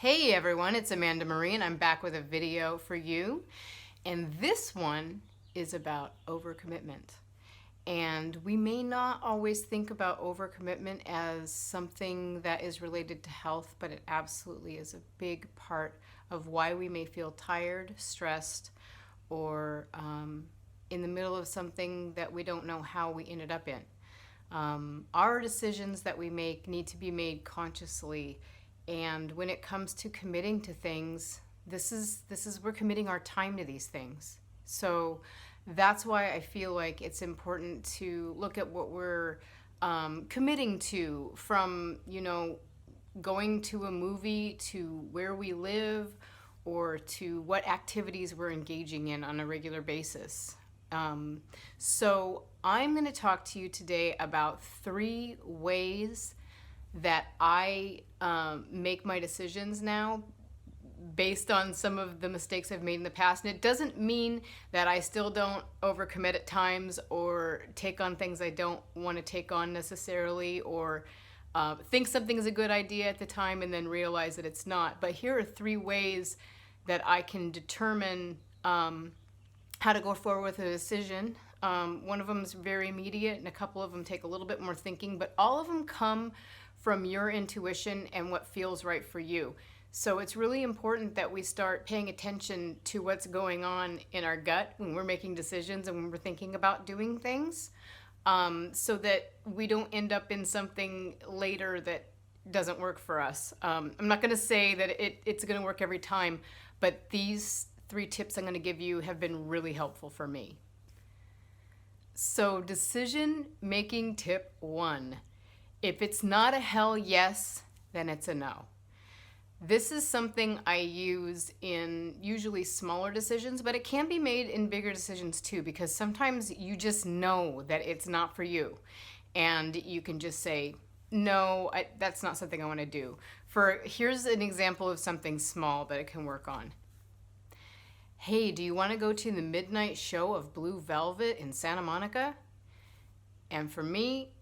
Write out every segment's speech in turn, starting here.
Hey everyone, it's Amanda Marie and I'm back with a video for you. And this one is about overcommitment. And we may not always think about overcommitment as something that is related to health, but it absolutely is a big part of why we may feel tired, stressed, or in the middle of something that we don't know how we ended up in. Our decisions that we make need to be made consciously, and when it comes to committing to things, this is we're committing our time to these things. So that's why I feel like it's important to look at what we're committing to, from going to a movie, to where we live, or to what activities we're engaging in on a regular basis. So I'm going to talk to you today about 3 ways that I make my decisions now based on some of the mistakes I've made in the past. And it doesn't mean that I still don't overcommit at times or take on things I don't want to take on necessarily, or think something's a good idea at the time and then realize that it's not. But here are 3 ways that I can determine how to go forward with a decision. One of them is very immediate, and a couple of them take a little bit more thinking, but all of them come from your intuition and what feels right for you. So it's really important that we start paying attention to what's going on in our gut when we're making decisions and when we're thinking about doing things, so that we don't end up in something later that doesn't work for us. I'm not going to say that it's going to work every time, but these 3 tips I'm going to give you have been really helpful for me. So decision making tip 1. If it's not a hell yes, then it's a no. This is something I use in usually smaller decisions, but it can be made in bigger decisions too, because sometimes you just know that it's not for you. And you can just say, no, that's not something I want to do. Here's an example of something small that it can work on. Hey, do you want to go to the midnight show of Blue Velvet in Santa Monica? And for me,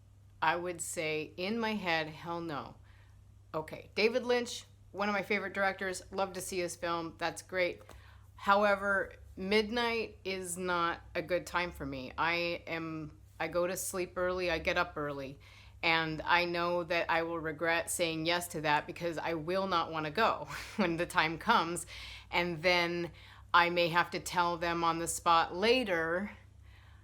I would say in my head, hell no. Okay, David Lynch, one of my favorite directors, love to see his film, that's great. However, midnight is not a good time for me. I go to sleep early, I get up early, and I know that I will regret saying yes to that because I will not want to go when the time comes, and then I may have to tell them on the spot later,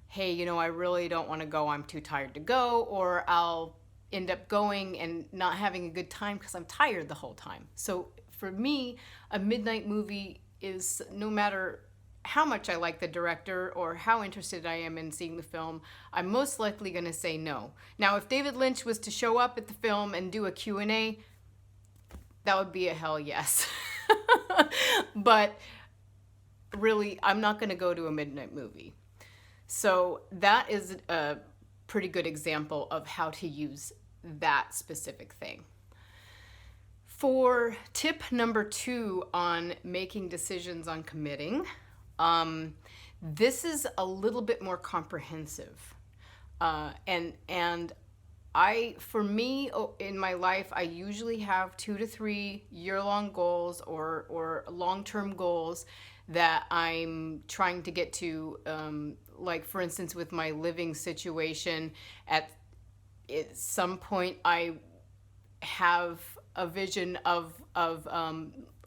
hey, I really don't want to go, I'm too tired to go, or I'll end up going and not having a good time because I'm tired the whole time. So for me, a midnight movie is, no matter how much I like the director or how interested I am in seeing the film, I'm most likely going to say no. Now, if David Lynch was to show up at the film and do a Q&A, that would be a hell yes. But really, I'm not going to go to a midnight movie. So that is a pretty good example of how to use that specific thing. For tip number 2 on making decisions on committing, this is a little bit more comprehensive. And for me, in my life, I usually have 2 to 3 year-long goals or long-term goals that I'm trying to get to. Like, for instance, with my living situation, at some point I have a vision of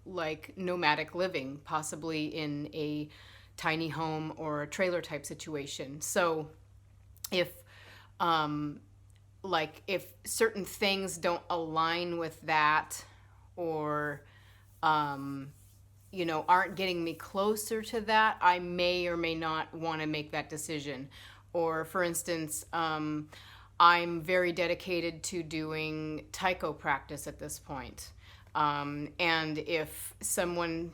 like nomadic living, possibly in a tiny home or a trailer type situation. So if certain things don't align with that, or aren't getting me closer to that, I may or may not want to make that decision. Or for instance, I'm very dedicated to doing taiko practice at this point. And if someone,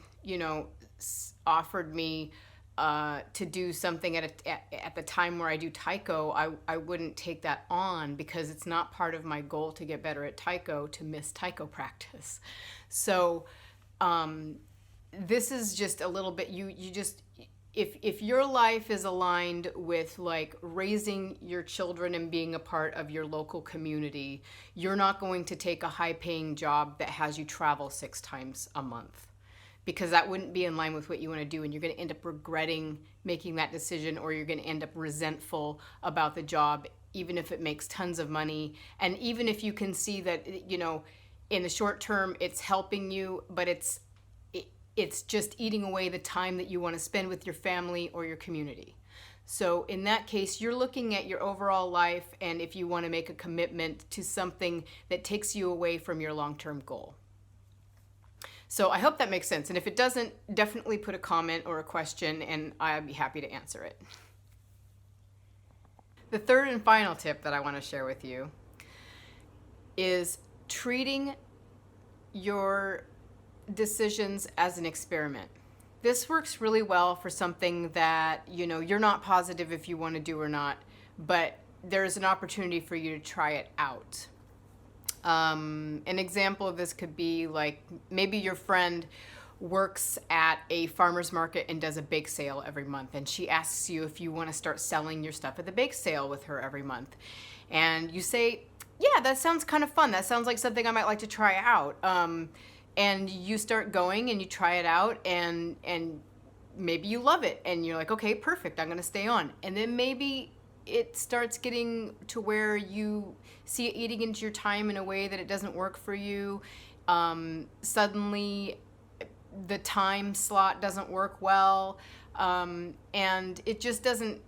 offered me to do something at the time where I do taiko, I wouldn't take that on because it's not part of my goal to get better at taiko to miss taiko practice. So this is just a little bit, if your life is aligned with like raising your children and being a part of your local community, you're not going to take a high paying job that has you travel 6 times a month, because that wouldn't be in line with what you want to do, and you're going to end up regretting making that decision, or you're going to end up resentful about the job, even if it makes tons of money, and even if you can see that, you know, in the short term it's helping you, but it's just eating away the time that you want to spend with your family or your community. So in that case, you're looking at your overall life, and if you want to make a commitment to something that takes you away from your long-term goal. So I hope that makes sense. And if it doesn't, definitely put a comment or a question and I'd be happy to answer it. The third and final tip that I want to share with you is treating your decisions as an experiment. This works really well for something that, you know, you're not positive if you want to do or not, but there's an opportunity for you to try it out. An example of this could be like maybe your friend works at a farmer's market and does a bake sale every month, and she asks you if you want to start selling your stuff at the bake sale with her every month. And you say, yeah, that sounds kind of fun. That sounds like something I might like to try out. And you start going and you try it out, and maybe you love it and you're like, okay, perfect, I'm going to stay on. And then maybe it starts getting to where you see it eating into your time in a way that it doesn't work for you. Suddenly the time slot doesn't work well, and it just doesn't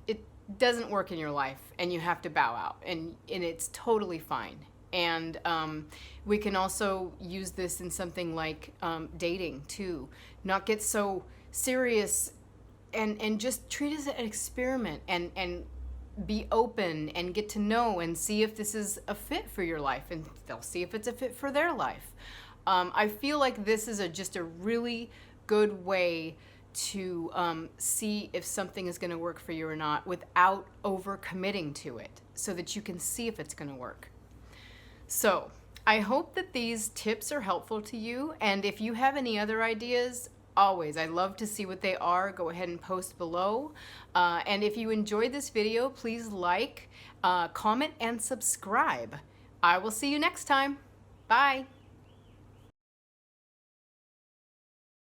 work in your life, and you have to bow out, and it's totally fine. And we can also use this in something like dating too. Not get so serious, and just treat it as an experiment, and be open and get to know and see if this is a fit for your life, and they'll see if it's a fit for their life. I feel like this is just a really good way to see if something is going to work for you or not without overcommitting to it, so that you can see if it's going to work. So I hope that these tips are helpful to you, and if you have any other ideas, always, I'd love to see what they are. Go ahead and post below. And if you enjoyed this video, please like, comment, and subscribe. I will see you next time. Bye.